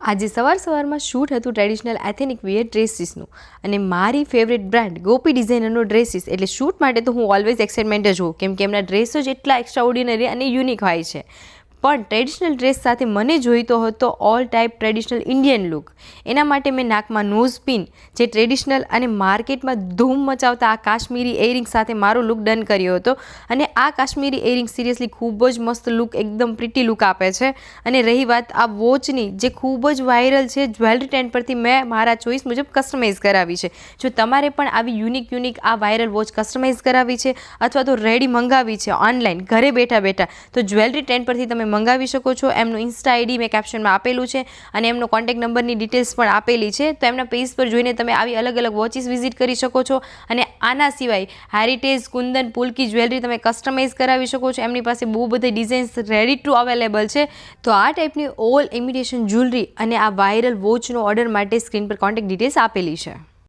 આજે સવારમાં શૂટ હતું ટ્રેડિશનલ એથેનિક વિયર ડ્રેસીસનું અને મારી ફેવરેટ બ્રાન્ડ ગોપી ડિઝાઇનરનો ડ્રેસીસ એટલે શૂટ માટે તો હું ઓલવેઝ એક્સાઇટમેન્ટ જ હોઉં કેમ કે એમના ડ્રેસો જ એટલા એક્સ્ટ્રા ઓર્ડિનરી અને યુનિક હોય છે. પણ ટ્રેડિશનલ ડ્રેસ સાથે મને જોઈતો હતો all type traditional Indian look. એના માટે મેં નાકમાં નોઝ પિન જે ટ્રેડિશનલ અને માર્કેટમાં ધૂમ મચાવતા આ કાશ્મીરી એરિંગ સાથે મારો લુક ડન કર્યો હતો. અને આ કાશ્મીરી એરિંગ સિરિયસલી ખૂબ જ મસ્ત લુક, એકદમ પ્રિટી લુક આપે છે. અને રહી વાત આ વોચની જે ખૂબ જ વાયરલ છે, જ્વેલરી ટ્રેન્ડ પરથી મેં મારા ચોઈસ મુજબ કસ્ટમાઇઝ કરાવી છે. જો તમારે પણ આવી યુનિક આ વાયરલ વોચ કસ્ટમાઇઝ કરાવી છે અથવા તો રેડી મંગાવી છે ઓનલાઈન ઘરે બેઠા તો જ્વેલરી ટ્રેન્ડ પરથી તમે મંગાવી શકો છો. એમનું ઇન્સ્ટા આઈડી મેં કેપ્શનમાં આપેલું છે અને એમનો કોન્ટેક્ટ નંબરની ડિટેલ્સ પણ આપેલી છે. તો એમના પેજ પર જોઈને તમે આવી અલગ વોચીસ વિઝિટ કરી શકો છો. અને આના સિવાય હેરિટેજ, કુંદન, પુલકી જ્વેલરી તમે કસ્ટમાઇઝ કરાવી શકો છો. એમની પાસે બહુ બધી ડિઝાઇન્સ રેડી ટુ અવેલેબલ છે. તો આ ટાઈપની ઓલ ઇમિટેશન જ્વેલરી અને આ વાયરલ વોચનો ઓર્ડર માટે સ્ક્રીન પર કોન્ટેક્ટ ડિટેલ્સ આપેલી છે.